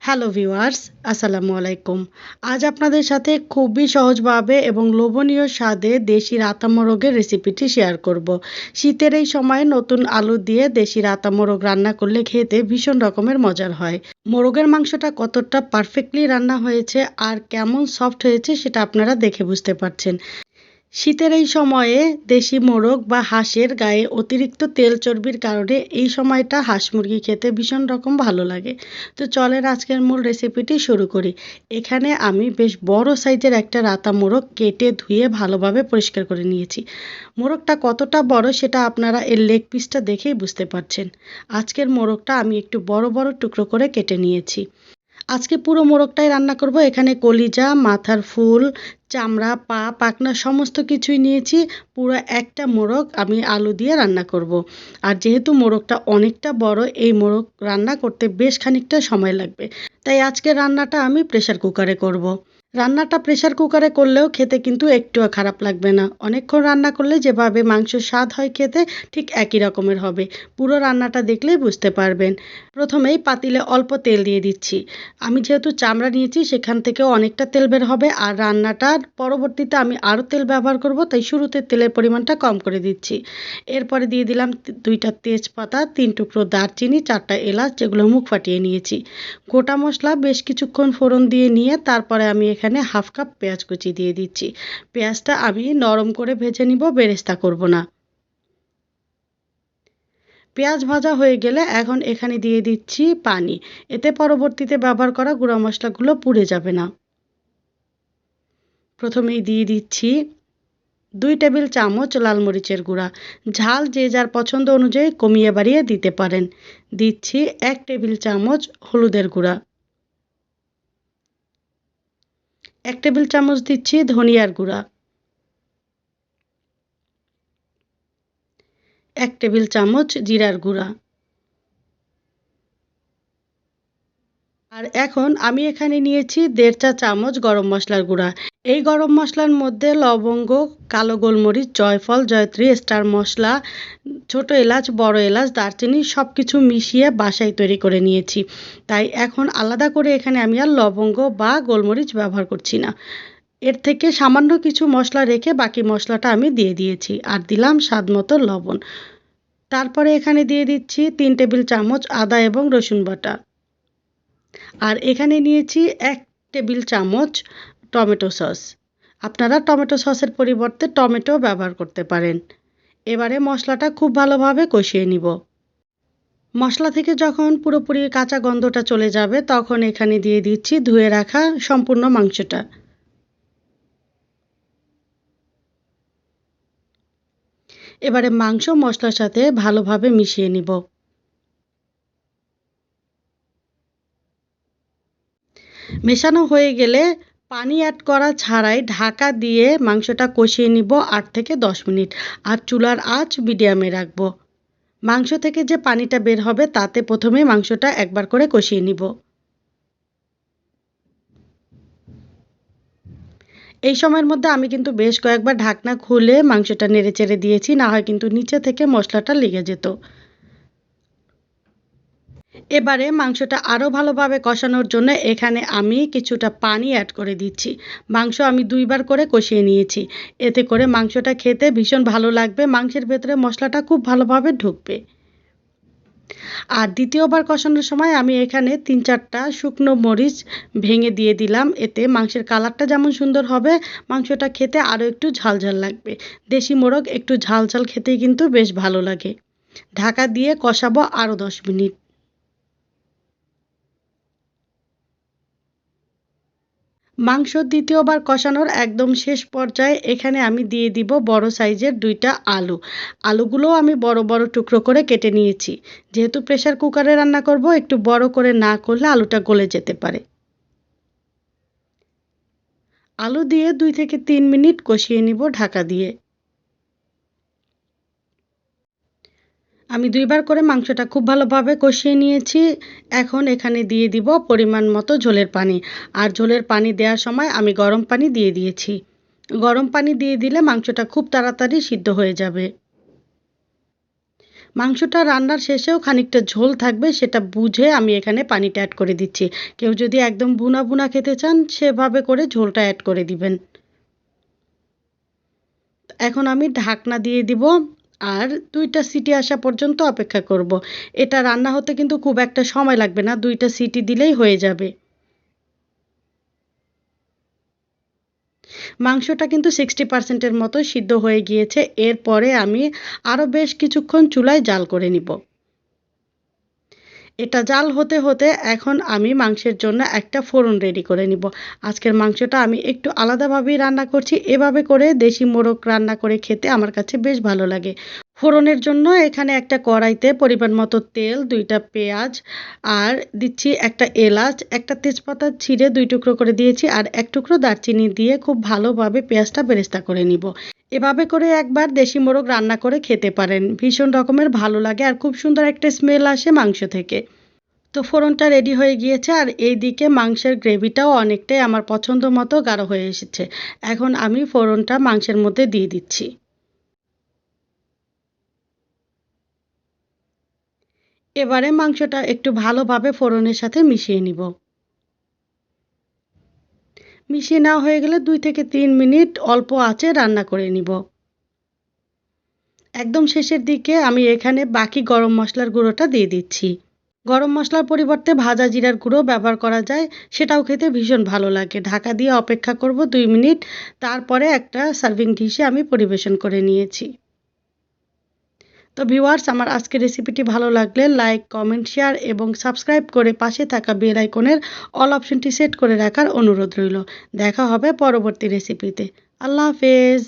Hello viewers, আসসালামু আলাইকুম। আজ আপনাদের সাথে খুবই সহজভাবে এবং লোভনীয় স্বাদে দেশি রাতা মোরগের রেসিপিটি শেয়ার করব। শীতের এই সময়ে নতুন আলু দিয়ে দেশি রাতা মোরগ রান্না করলে খেতে ভীষণ রকমের মজার হয়। মোরগের মাংসটা কতটা পারফেক্টলি রান্না হয়েছে আর কেমন সফট হয়েছে সেটা আপনারা দেখে বুঝতে পারছেন। শীতের এই সময়ে দেশি মোরগ বা হাঁসের গায়ে অতিরিক্ত তেল চর্বির কারণে এই সময়টা হাঁস মুরগি খেতে ভীষণ রকম ভালো লাগে। তো চলেন আজকের মূল রেসিপিটি শুরু করি। এখানে আমি বেশ বড় সাইজের একটা রাতা মোরগ কেটে ধুয়ে ভালোভাবে পরিষ্কার করে নিয়েছি। মোরগটা কতটা বড় সেটা আপনারা এর লেগ পিসটা দেখেই বুঝতে পারছেন। আজকের মোরগটা আমি একটু বড় বড় টুকরো করে কেটে নিয়েছি। আজকে পুরো মোরগটাই রান্না করব। এখানে কলিজা, মাথার ফুল, চামড়া, পা, পাখনা সমস্ত কিছুই নিয়েছি। পুরো একটা মোরগ আমি আলু দিয়ে রান্না করব। আর যেহেতু মোরগটা অনেকটা বড়, এই মোরগ রান্না করতে বেশ খানিকটা সময় লাগবে। তাই আজকের রান্নাটা আমি প্রেসার কুকারে করব। রান্নাটা প্রেসার কুকারে করলেও খেতে কিন্তু একটুও খারাপ লাগবে না। অনেকক্ষণ রান্না করলে যেভাবে মাংসের স্বাদ হয় খেতে ঠিক একই রকমের হবে। পুরো রান্নাটা দেখলেই বুঝতে পারবেন। প্রথমেই পাতিলে অল্প তেল দিয়ে দিচ্ছি। আমি যেহেতু চামড়া নিয়েছি সেখান থেকেও অনেকটা তেল বের হবে, আর রান্নাটার পরবর্তীতে আমি আরও তেল ব্যবহার করব, তাই শুরুতে তেলের পরিমাণটা কম করে দিচ্ছি। এরপরে দিয়ে দিলাম 2টা তেজপাতা, 3 টুকরো দারচিনি, 4টা এলাচ যেগুলো মুখ ফাটিয়ে নিয়েছি। গোটা মশলা বেশ কিছুক্ষণ ফোড়ন দিয়ে নিয়ে তারপরে আমি এখানে হাফ কাপ পেঁয়াজ কুচি দিয়ে দিচ্ছি। পেঁয়াজটা আমি নরম করে ভেজে নিব, বেরেস্তা করব না। পেঁয়াজ ভাজা হয়ে গেলে এখন এখানে দিয়ে দিচ্ছি পানি। এতে পরবর্তীতে ব্যবহার করা গুঁড়া মশলাগুলো পুড়ে যাবে না। প্রথমেই দিয়ে দিচ্ছি 2 টেবিল চামচ লাল মরিচের গুঁড়া। ঝাল যে যার পছন্দ অনুযায়ী কমিয়ে বাড়িয়ে দিতে পারেন। দিচ্ছি 1 টেবিল চামচ হলুদের গুঁড়া। 1 টেবিল চামচ দিচ্ছি ধনিয়ার গুঁড়া। 1 টেবিল চামচ জিরার গুঁড়া। আর এখন আমি এখানে নিয়েছি 1.5 চা চামচ গরম মশলার গুঁড়া। এই গরম মশলার মধ্যে লবঙ্গ, কালো গোলমরিচ, জয়ফল, জয়ত্রী, স্টার মশলা, ছোট এলাচ, বড় এলাচ, দারচিনি সব কিছু মিশিয়ে বাসায় তৈরি করে নিয়েছি। তাই এখন আলাদা করে এখানে আমি আর লবঙ্গ বা গোলমরিচ ব্যবহার করছি না। এর থেকে সামান্য কিছু মশলা রেখে বাকি মশলাটা আমি দিয়ে দিয়েছি, আর দিলাম স্বাদ মতো লবণ। তারপরে এখানে দিয়ে দিচ্ছি 3 টেবিল চামচ আদা এবং রসুন বাটা। আর এখানে নিয়েছি 1 টেবিল চামচ টমেটো সস। আপনারা টমেটো সসের পরিবর্তে টমেটো ব্যবহার করতে পারেন। এবারে মশলাটা খুব ভালোভাবে কষিয়ে নিব। মশলা থেকে যখন পুরোপুরি কাঁচা গন্ধটা চলে যাবে তখন এখানে দিয়ে দিচ্ছি ধুয়ে রাখা সম্পূর্ণ মাংসটা। এবারে মাংস মশলার সাথে ভালোভাবে মিশিয়ে নিব। মেশানো হয়ে গেলে পানি অ্যাড করা ছাড়াই ঢাকা দিয়ে মাংসটা কষিয়ে নিব 8 থেকে 10 মিনিট, আর চুলার আঁচ মিডিয়ামে রাখবো। মাংস থেকে যে পানিটা বের হবে তাতে প্রথমে মাংসটা একবার করে কষিয়ে নিব। এই সময়ের মধ্যে আমি কিন্তু বেশ কয়েকবার ঢাকনা খুলে মাংসটা নেড়েচেড়ে দিয়েছি, না হয় কিন্তু নিচে থেকে মশলাটা লেগে যেত। এবারে মাংসটা আরও ভালোভাবে কষানোর জন্য এখানে আমি কিছুটা পানি অ্যাড করে দিচ্ছি। মাংস আমি 2 বার করে কষিয়ে নিয়েছি। এতে করে মাংসটা খেতে ভীষণ ভালো লাগবে, মাংসের ভেতরে মশলাটা খুব ভালোভাবে ঢুকবে। আর দ্বিতীয়বার কষানোর সময় আমি এখানে 3-4টা শুকনো মরিচ ভেঙে দিয়ে দিলাম। এতে মাংসের কালারটা যেমন সুন্দর হবে, মাংসটা খেতে আরও একটু ঝালঝাল লাগবে। দেশি মোরগ একটু ঝালঝাল খেতেই কিন্তু বেশ ভালো লাগে। ঢাকা দিয়ে কষাবো আরও 10 মিনিট। মাংস দ্বিতীয়বার কষানোর একদম শেষ পর্যায়ে এখানে আমি দিয়ে দিব বড় সাইজের 2টা আলু। আলুগুলোও আমি বড় বড় টুকরো করে কেটে নিয়েছি। যেহেতু প্রেসার কুকারে রান্না করব, একটু বড় করে না করলে আলুটা গলে যেতে পারে। আলু দিয়ে 2 থেকে 3 মিনিট কষিয়ে নিব ঢাকা দিয়ে। আমি 2 বার করে মাংসটা খুব ভালোভাবে কষিয়ে নিয়েছি। এখন এখানে দিয়ে দিব পরিমাণ মতো ঝোলের পানি। আর ঝোলের পানি দেওয়ার সময় আমি গরম পানি দিয়ে দিয়েছি। গরম পানি দিয়ে দিলে মাংসটা খুব তাড়াতাড়ি সিদ্ধ হয়ে যাবে। মাংসটা রান্নার শেষেও খানিকটা ঝোল থাকবে সেটা বুঝে আমি এখানে পানিটা অ্যাড করে দিচ্ছি। কেউ যদি একদম ভুনা, ভুনা খেতে চান সেভাবে করে ঝোলটা অ্যাড করে দিবেন। এখন আমি ঢাকনা দিয়ে দিব আর ২ টা সিটি আসা পর্যন্ত অপেক্ষা করব। এটা রান্না হতে কিন্তু খুব একটা সময় লাগবে না, ২ টা সিটি দিলেই হয়ে যাবে। মাংসটা কিন্তু 60% এর মতো সিদ্ধ হয়ে গিয়েছে। এরপরে আমি আরও বেশ কিছুক্ষণ চুলায় জাল করে নিব। এটা জাল হতে, হতে এখন আমি মাংসের জন্য একটা ফোড়ন রেডি করে নিব। আজকের মাংসটা আমি একটু আলাদাভাবেই রান্না করছি। এভাবে করে দেশি মোরগ রান্না করে খেতে আমার কাছে বেশ ভালো লাগে। ফোড়নের জন্য এখানে একটা কড়াইতে পরিমাণ মতো তেল, ২ টা পেঁয়াজ আর দিচ্ছি একটা এলাচ, একটা তেজপাতা ছিঁড়ে ২ টুকরো করে দিয়েছি আর ১ টুকরো দারচিনি দিয়ে খুব ভালোভাবে পেঁয়াজটা বেরেস্তা করে নিব। এভাবে করে একবার দেশি মোরগ রান্না করে খেতে পারেন। ভীষণ রকমের ভালো লাগে আর খুব সুন্দর একটা স্মেল আসে মাংস থেকে। তো ফোড়নটা রেডি হয়ে গিয়েছে আর এইদিকে মাংসের গ্রেভিটাও অনেকটাই আমার পছন্দ মতো গাঢ় হয়ে এসেছে। এখন আমি ফোড়নটা মাংসের মধ্যে দিয়ে দিচ্ছি। এবারে মাংসটা একটু ভালোভাবে ফোড়নের সাথে মিশিয়ে নিব। মিশিয়ে নেওয়া হয়ে গেলে ২ থেকে ৩ মিনিট অল্প আঁচে রান্না করে নিব। একদম শেষের দিকে আমি এখানে বাকি গরম মসলার গুঁড়োটা দিয়ে দিচ্ছি। গরম মসলার পরিবর্তে ভাজা জিরার গুঁড়ো ব্যবহার করা যায়, সেটাও খেতে ভীষণ ভালো লাগে। ঢাকা দিয়ে অপেক্ষা করব ২ মিনিট, তারপরে একটা সার্ভিং ডিশে আমি পরিবেশন করে নিয়েছি। তো ভিউয়ার্স, আমার আজকের রেসিপিটি ভালো লাগলে লাইক, কমেন্ট, শেয়ার এবং সাবস্ক্রাইব করে পাশে থাকা বেল আইকনের অল অপশনটি সেট করে রাখার অনুরোধ রইল। দেখা হবে পরবর্তী রেসিপিতে। আল্লাহ হাফেজ।